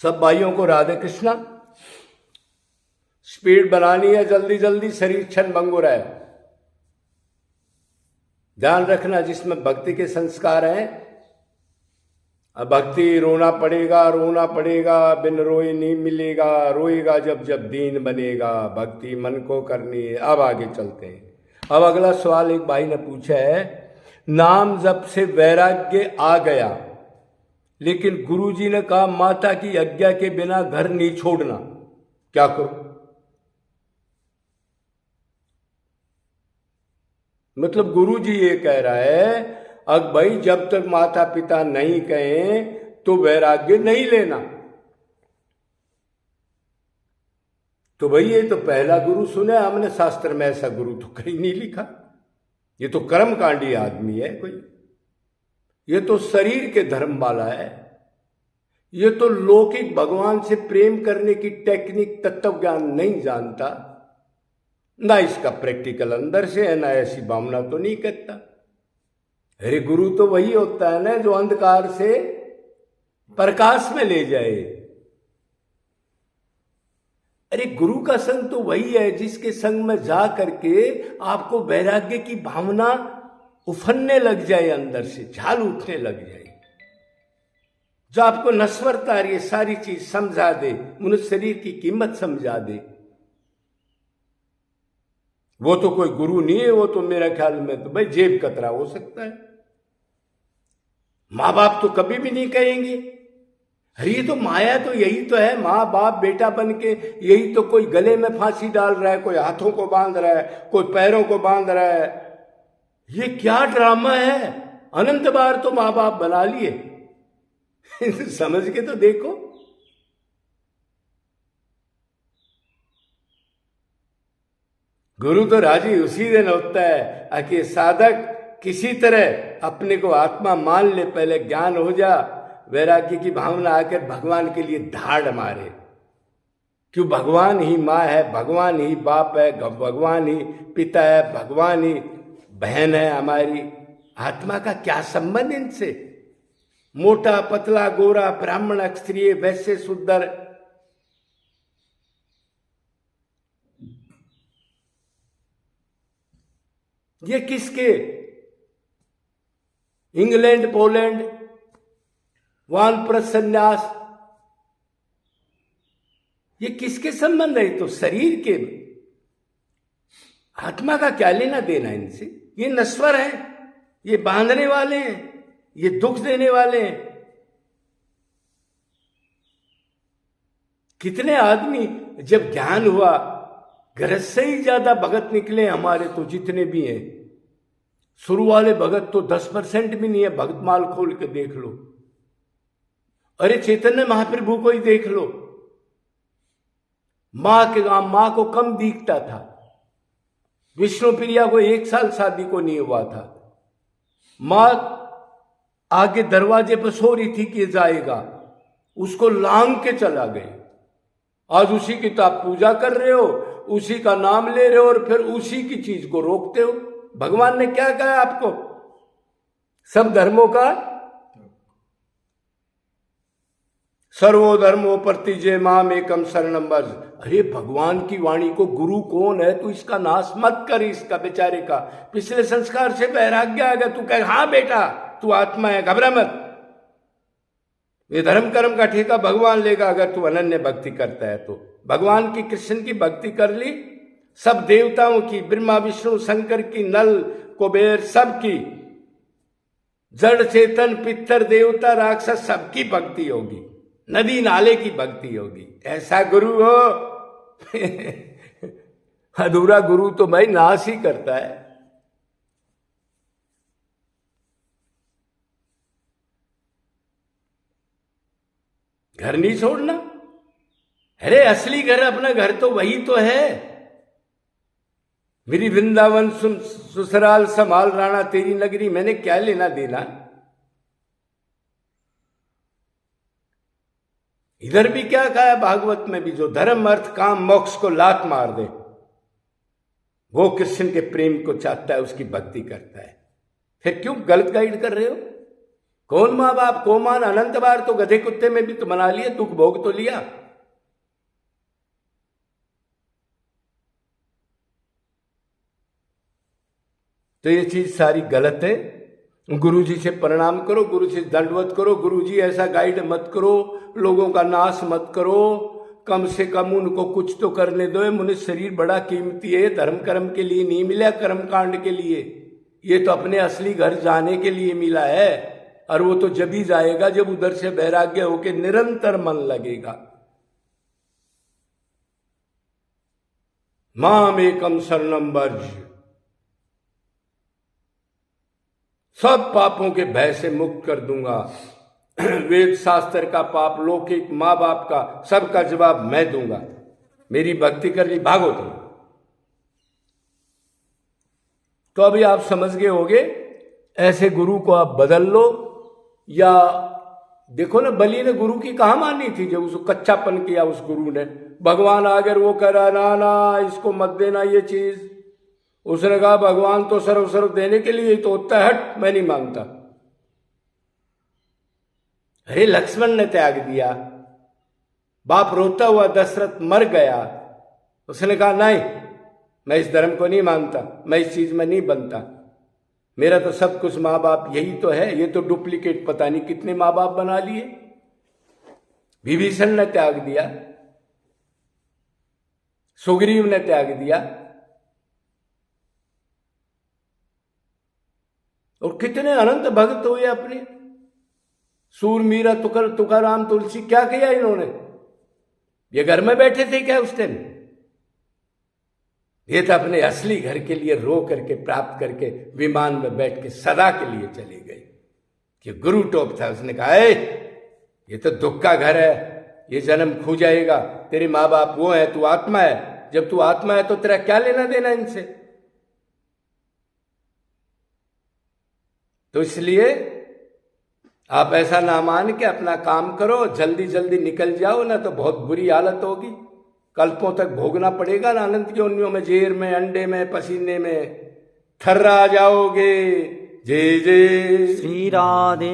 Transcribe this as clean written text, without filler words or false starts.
सब भाइयों को राधे कृष्णा। स्पीड बनानी है, जल्दी जल्दी, शरीर क्षण भंग हो रहा है। ध्यान रखना, जिसमें भक्ति के संस्कार हैं। अब भक्ति रोना पड़ेगा, रोना पड़ेगा, बिन रोए नहीं मिलेगा, रोएगा जब जब दीन बनेगा, भक्ति मन को करनी है। अब आगे चलते हैं। अब अगला सवाल एक भाई ने पूछा है, नाम जप से वैराग्य आ गया, लेकिन गुरुजी ने कहा माता की आज्ञा के बिना घर नहीं छोड़ना, क्या करूं? मतलब गुरुजी ये कह रहा है, अब भाई जब तक माता पिता नहीं कहें तो वैराग्य नहीं लेना। तो भाई ये तो पहला गुरु सुने हमने शास्त्र में, ऐसा गुरु तो कहीं नहीं लिखा। ये तो कर्मकांडी आदमी है कोई, ये तो शरीर के धर्म वाला है, ये तो लौकिक भगवान से प्रेम करने की टेक्निक तत्व ज्ञान नहीं जानता, ना इसका प्रैक्टिकल अंदर से है, ना ऐसी भावना तो नहीं करता। अरे गुरु तो वही होता है ना जो अंधकार से प्रकाश में ले जाए। अरे गुरु का संग तो वही है जिसके संग में जा करके आपको वैराग्य की भावना उफनने लग जाए, अंदर से झाल उठने लग जाए, जो आपको नश्वरता ये सारी चीज समझा दे, मनुष्य शरीर की कीमत समझा दे। वो तो कोई गुरु नहीं है, वो तो मेरा ख्याल में तो भाई जेब कतरा हो सकता है। माँ बाप तो कभी भी नहीं कहेंगे। अरे ये तो माया तो यही तो है, माँ बाप बेटा बन के यही तो, कोई गले में फांसी डाल रहा है, कोई हाथों को बांध रहा है, कोई पैरों को बांध रहा है। ये क्या ड्रामा है? अनंत बार तो माँ बाप बना लिए समझ के तो देखो। गुरु तो राजी उसी दिन होता है कि साधक किसी तरह अपने को आत्मा मान ले, पहले ज्ञान हो जा, वैराग्य की भावना आकर भगवान के लिए धाड़ मारे। क्यों? भगवान ही माँ है, भगवान ही बाप है, भगवान ही पिता है, भगवान ही बहन है हमारी। आत्मा का क्या संबंध इनसे? मोटा पतला गोरा ब्राह्मण क्षत्रिय वैश्य शूद्र, ये किसके? इंग्लैंड पोलैंड वानप्रस्थ संन्यास, ये किसके संबंध है? तो शरीर के। आत्मा का क्या लेना देना इनसे? ये नश्वर है, ये बांधने वाले हैं, ये दुख देने वाले हैं। कितने आदमी जब ज्ञान हुआ, घर से ही ज्यादा भगत निकले हमारे तो, जितने भी हैं। शुरू वाले भगत तो 10% भी नहीं है, भगत माल खोल के देख लो। अरे चैतन्य महाप्रभु को ही देख लो, मां को कम दिखता था। विष्णु प्रिया को 1 साल शादी को नहीं हुआ था, मां आगे दरवाजे पर सो रही थी कि जाएगा, उसको लांग के चला गए। आज उसी की तो आप पूजा कर रहे हो, उसी का नाम ले रहे हो, और फिर उसी की चीज को रोकते हो। भगवान ने क्या कहा आपको? सब धर्मों का सर्वधर्मो परित्यज्य माम एकम शरणम व्रज। अरे भगवान की वाणी को गुरु कौन है? तू इसका नाश मत कर, इसका बेचारे का पिछले संस्कार से वैराग्य आ गया। तू कहे हाँ बेटा तू आत्मा है, घबरा मत, ये धर्म कर्म का ठेका भगवान लेगा अगर तू अनन्य भक्ति करता है तो। भगवान की, कृष्ण की भक्ति कर ली, सब देवताओं की, ब्रह्मा विष्णु शंकर की, नल कुबेर सबकी, जड़ चेतन पितर देवता राक्षस सबकी भक्ति होगी, नदी नाले की भक्ति होगी। ऐसा गुरु हो अधूरा गुरु तो भाई नाश ही करता है। घर नहीं छोड़ना। अरे असली घर, अपना घर तो वही तो है। मेरी वृंदावन ससुराल संभाल राणा तेरी नगरी, मैंने क्या लेना देना? इधर भी क्या कहा है भागवत में भी, जो धर्म अर्थ काम मोक्ष को लात मार दे वो कृष्ण के प्रेम को चाहता है, उसकी भक्ति करता है। फिर क्यों गलत गाइड कर रहे हो? कौन माँ बाप को मान? अनंत बार तो गधे कुत्ते में भी तो मना लिए, दुख भोग तो लिया। तो ये चीज सारी गलत है। गुरु जी से प्रणाम करो, गुरु से दंडवत करो, गुरु जी ऐसा गाइड मत करो, लोगों का नाश मत करो, कम से कम उनको कुछ तो करने दो। मनुष्य शरीर बड़ा कीमती है, धर्म कर्म के लिए नहीं मिला, कर्म कांड के लिए। ये तो अपने असली घर जाने के लिए मिला है, और वो तो जब ही जाएगा जब उधर से वैराग्य होके निरंतर मन लगेगा। माम एकम शरणम वर्ज, सब पापों के भय से मुक्त कर दूंगा। वेद शास्त्र का पाप, लौकिक माँ बाप का, सबका जवाब मैं दूंगा। मेरी भक्ति कर ली, भागो तुम। तो अभी आप समझ गए होगे, ऐसे गुरु को आप बदल लो। या देखो ना, बलि ने गुरु की कहाँ मानी थी जब उसको कच्चापन किया उस गुरु ने। भगवान आकर वो कह रहा ना ना इसको मत देना ये चीज। उसने कहा भगवान तो सर्व देने के लिए तो होता है, हट मैं नहीं मांगता। अरे लक्ष्मण ने त्याग दिया, बाप रोता हुआ दशरथ मर गया। उसने कहा नहीं, मैं इस धर्म को नहीं मानता, मैं इस चीज में नहीं बनता, मेरा तो सब कुछ माँ बाप यही तो है। ये तो डुप्लीकेट पता नहीं कितने माँ बाप बना लिए। विभीषण ने त्याग दिया, सुग्रीव ने त्याग दिया, और कितने अनंत भक्त हुए अपने। सूर मीरा तुकाराम तुलसी, क्या किया इन्होंने? ये घर में बैठे थे क्या उस टाइम? ये तो अपने असली घर के लिए रो करके प्राप्त करके विमान में बैठ के सदा के लिए चले गए। कि गुरु टोप था, उसने कहा ये तो दुख का घर है, ये जन्म खो जाएगा, तेरे माँ बाप वो है, तू आत्मा है। जब तू आत्मा है तो तेरा क्या लेना देना इनसे? तो इसलिए आप ऐसा ना मान के अपना काम करो, जल्दी जल्दी निकल जाओ, ना तो बहुत बुरी हालत होगी। कल्पों तक भोगना पड़ेगा ना, अनंत योनियों में, जेर में, अंडे में, पसीने में थर्रा जाओगे। जय जय श्री राधे।